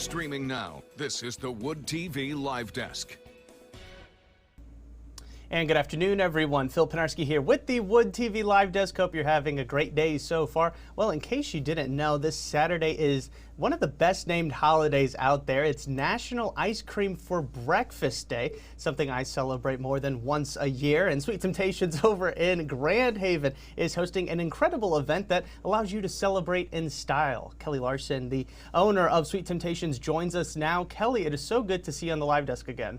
Streaming now, this is the Wood TV Live Desk. And good afternoon, everyone. Phil Penarski here with the Wood TV Live Desk. Hope you're having a great day so far. Well, in case you didn't know, this Saturday is one of the best named holidays out there. It's National Ice Cream for Breakfast Day, something I celebrate more than once a year. And Sweet Temptations over in Grand Haven is hosting an incredible event that allows you to celebrate in style. Kelly Larson, the owner of Sweet Temptations, joins us now. Kelly, it is so good to see you on the Live Desk again.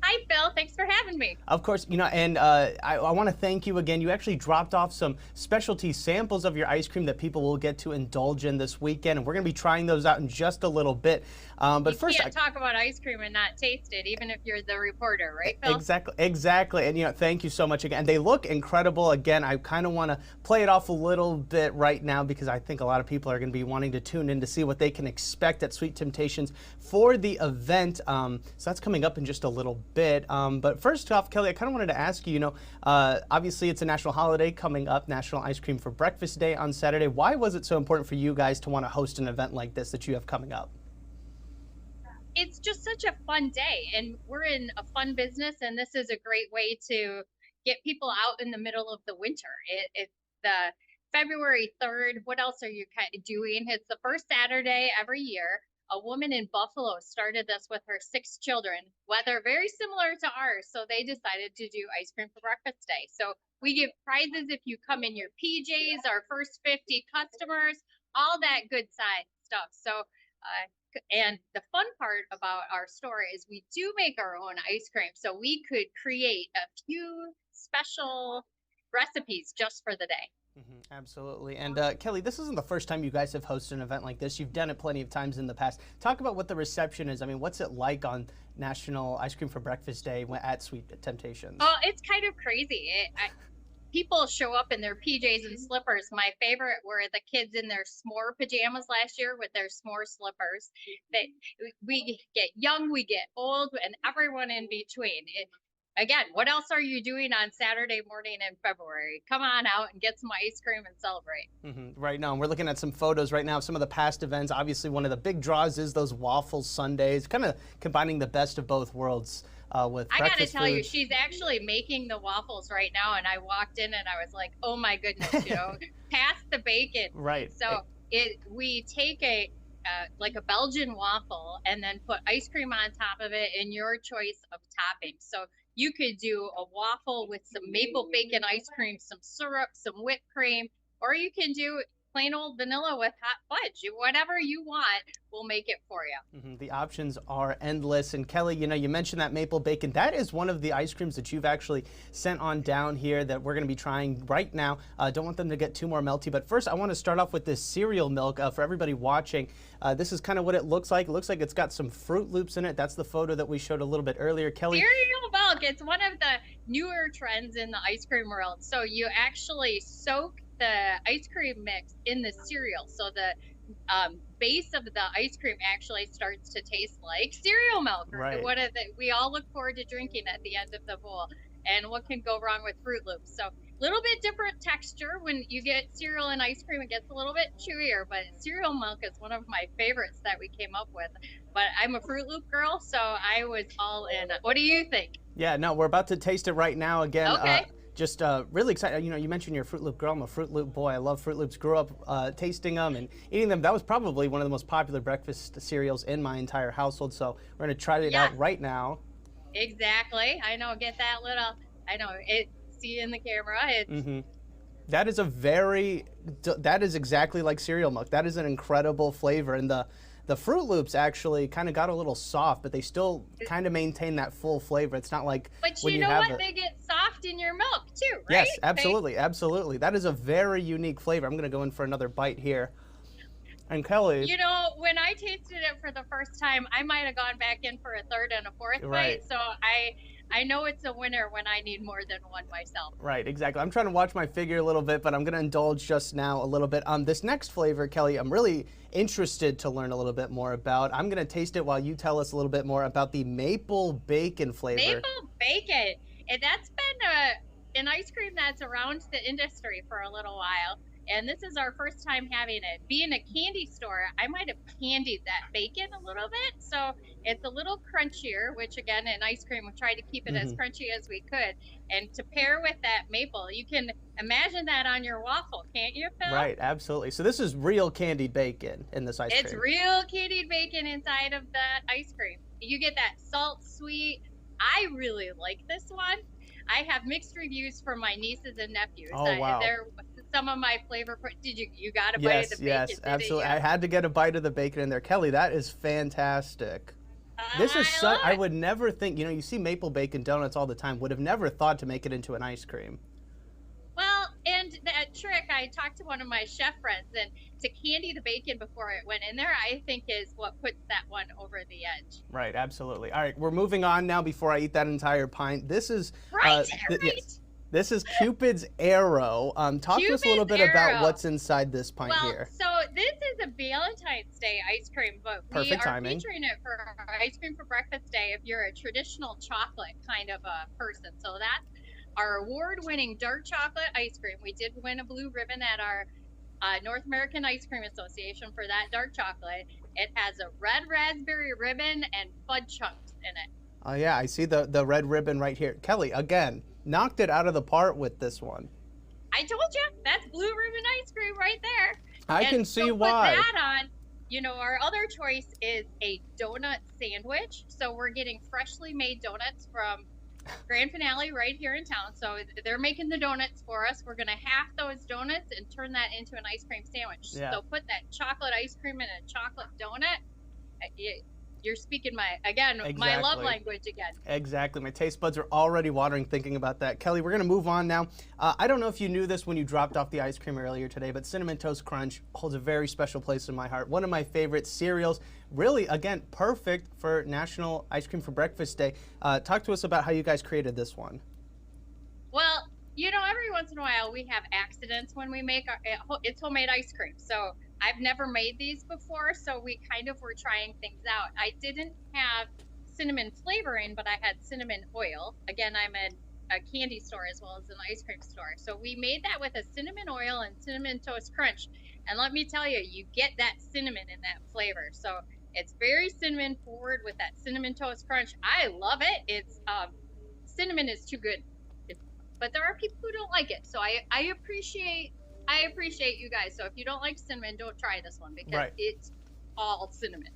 Hi, Phil. Thanks for having me. Of course, and I want to thank you again. You actually dropped off some specialty samples of your ice cream that people will get to indulge in this weekend, and we're going to be trying those out in just a little bit. But you first, can't talk about ice cream and not taste it, even if you're the reporter, right, Phil? Exactly. And thank you so much again. They look incredible. Again, I kind of want to play it off a little bit right now because I think a lot of people are going to be wanting to tune in to see what they can expect at Sweet Temptations for the event. So that's coming up in just a little bit. But first off, Kelly, I kind of wanted to ask you, obviously it's a national holiday coming up, National Ice Cream for Breakfast Day on Saturday. Why was it so important for you guys to want to host an event like this that you have coming up? It's just such a fun day, and we're in a fun business, and this is a great way to get people out in the middle of the winter. It's the February 3rd. What else are you doing? It's the first Saturday every year. A woman in Buffalo started this with her 6 children, weather very similar to ours. So they decided to do ice cream for breakfast day. So we give prizes if you come in your PJs, our first 50 customers, all that good side stuff. So, and the fun part about our store is we do make our own ice cream. So we could create a few special recipes just for the day. Absolutely. And Kelly, this isn't the first time you guys have hosted an event like this. You've done it plenty of times in the past. Talk about what the reception is. I mean, what's it like on National Ice Cream for Breakfast Day at Sweet Temptations? Oh, it's kind of crazy. People show up in their PJs and slippers. My favorite were the kids in their s'more pajamas last year with their s'more slippers. We get young, we get old, and everyone in between. Again, what else are you doing on Saturday morning in February? Come on out and get some ice cream and celebrate. Right now, we're looking at some photos right now of some of the past events. Obviously, one of the big draws is those waffle sundaes, kind of combining the best of both worlds with breakfast I got to tell you, foods. she's actually making the waffles right now, and I walked in and I was like, oh my goodness, pass the bacon. Right. So we take like a Belgian waffle and then put ice cream on top of it and your choice of toppings. So you could do a waffle with some maple bacon ice cream, some syrup, some whipped cream, or you can do plain old vanilla with hot fudge. Whatever you want, we'll make it for you. The options are endless. And Kelly, you mentioned that maple bacon. That is one of the ice creams that you've actually sent on down here that we're going to be trying right now. Don't want them to get too more melty. But first, I want to start off with this cereal milk for everybody watching. This is kind of what it looks like. It looks like it's got some Fruit Loops in it. That's the photo that we showed a little bit earlier. Kelly. Cereal milk. It's one of the newer trends in the ice cream world. So you actually soak the ice cream mix in the cereal. So the base of the ice cream actually starts to taste like cereal milk. Right. We all look forward to drinking at the end of the bowl. And what can go wrong with Fruit Loops? So a little bit different texture. When you get cereal and ice cream, it gets a little bit chewier, but cereal milk is one of my favorites that we came up with. But I'm a Fruit Loop girl, so I was all in. What do you think? Yeah, no, we're about to taste it right now again. Okay. Just really excited. You mentioned you're a Fruit Loop girl. I'm a Fruit Loop boy. I love Fruit Loops. Grew up tasting them and eating them. That was probably one of the most popular breakfast cereals in my entire household. So we're going to try it out right now. Exactly. I know. Get that little. I know. See in the camera. That is that is exactly like cereal milk. That is an incredible flavor. And the Fruit Loops actually kind of got a little soft, but they still kind of maintain that full flavor. It's not like but when you you know have what? it. They get soft in your milk too, right? Yes, absolutely, absolutely. That is a very unique flavor. I'm going to go in for another bite here. And Kelly, when I tasted it for the first time, I might have gone back in for a third and a fourth Right. bite. So I know it's a winner when I need more than one myself. Right, exactly. I'm trying to watch my figure a little bit, but I'm going to indulge just now a little bit. This next flavor, Kelly, I'm really interested to learn a little bit more about. I'm going to taste it while you tell us a little bit more about the maple bacon flavor. Maple bacon. And that's been an ice cream that's around the industry for a little while. And this is our first time having it. Being a candy store, I might have candied that bacon a little bit. So it's a little crunchier, which again, in ice cream, we tried to keep it as crunchy as we could. And to pair with that maple, you can imagine that on your waffle, can't you, Phil? Right, absolutely. So this is real candied bacon in this ice cream. It's real candied bacon inside of that ice cream. You get that salt, sweet. I really like this one. I have mixed reviews from my nieces and nephews. Oh, wow. They're some of my flavor. You got a bite of the bacon? Yes, absolutely. I had to get a bite of the bacon in there. Kelly, that is fantastic. This is I would never think, you see maple bacon donuts all the time. Would have never thought to make it into an ice cream. Well, and that trick, I talked to one of my chef friends, and to candy the bacon before it went in there, I think is what puts that one over the edge. Right, absolutely. All right, we're moving on now before I eat that entire pint. This is right. Yes, this is Cupid's Arrow. Talk to us a little bit about what's inside this pint here. So this is a Valentine's Day ice cream, but we are featuring it for our Ice Cream for Breakfast Day if you're a traditional chocolate kind of a person. So that's our award-winning dark chocolate ice cream. We did win a blue ribbon at our North American Ice Cream Association for that dark chocolate. It has a red raspberry ribbon and fudge chunks in it. Oh yeah, I see the red ribbon right here. Kelly, again, knocked it out of the park with this one. I told you, that's blue ribbon ice cream right there. I can see why. Put that on, our other choice is a donut sandwich. So we're getting freshly made donuts from Grand Finale right here in town. So they're making the donuts for us. We're going to half those donuts and turn that into an ice cream sandwich. Yeah. So put that chocolate ice cream in a chocolate donut. You're speaking my love language again. Exactly. My taste buds are already watering thinking about that. Kelly, we're going to move on now. I don't know if you knew this when you dropped off the ice cream earlier today, but Cinnamon Toast Crunch holds a very special place in my heart. One of my favorite cereals. Really, again, perfect for National Ice Cream for Breakfast Day. Talk to us about how you guys created this one. Well, every once in a while we have accidents when we make it's homemade ice cream. So I've never made these before, so we kind of were trying things out. I didn't have cinnamon flavoring, but I had cinnamon oil. Again, I'm in a candy store as well as an ice cream store. So we made that with a cinnamon oil and Cinnamon Toast Crunch. And let me tell you, you get that cinnamon in that flavor. So it's very cinnamon forward with that Cinnamon Toast Crunch. I love it. It's cinnamon is too good. But there are people who don't like it. So I appreciate you guys. So if you don't like cinnamon, don't try this one because it's all cinnamon.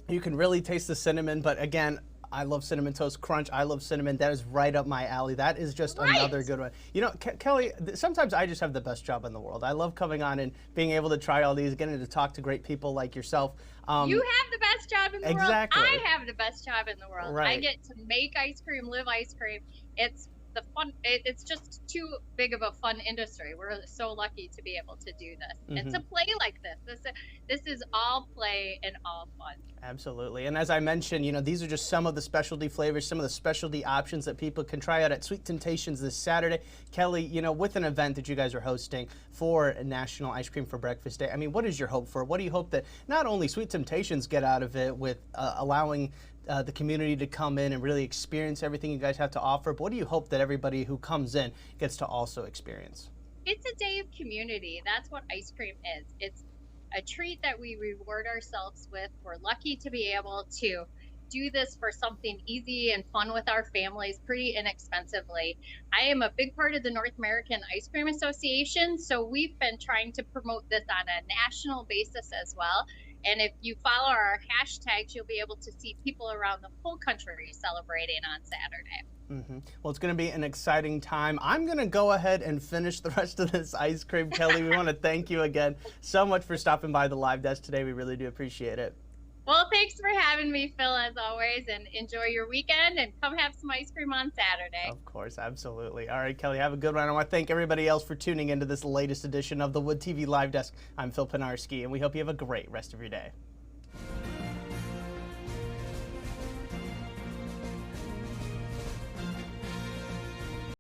You can really taste the cinnamon, but again, I love Cinnamon Toast Crunch. I love cinnamon. That is right up my alley. That is just another good one. Kelly, sometimes I just have the best job in the world. I love coming on and being able to try all these, getting to talk to great people like yourself. You have the best job in the world. I have the best job in the world. Right. I get to make ice cream, live ice cream. It's the fun. It's just too big of a fun industry. We're so lucky to be able to do this and to play like this. This is all play and all fun. Absolutely. And as I mentioned, these are just some of the specialty flavors, some of the specialty options that people can try out at Sweet Temptations this Saturday. Kelly, with an event that you guys are hosting for National Ice Cream for Breakfast Day, I mean, what is your hope for? What do you hope that not only Sweet Temptations get out of it with allowing the community to come in and really experience everything you guys have to offer, but what do you hope that everybody who comes in gets to also experience? It's a day of community. That's what ice cream is. It's a treat that we reward ourselves with. We're lucky to be able to do this for something easy and fun with our families pretty inexpensively. I am a big part of the North American Ice Cream Association, so we've been trying to promote this on a national basis as well. And if you follow our hashtags, you'll be able to see people around the whole country celebrating on Saturday. Well, it's going to be an exciting time. I'm going to go ahead and finish the rest of this ice cream. Kelly, we want to thank you again so much for stopping by the live desk today. We really do appreciate it. Well, thanks for having me, Phil, as always, and enjoy your weekend and come have some ice cream on Saturday. Of course, absolutely. All right, Kelly, have a good one. I want to thank everybody else for tuning into this latest edition of the Wood TV Live Desk. I'm Phil Penarski, and we hope you have a great rest of your day.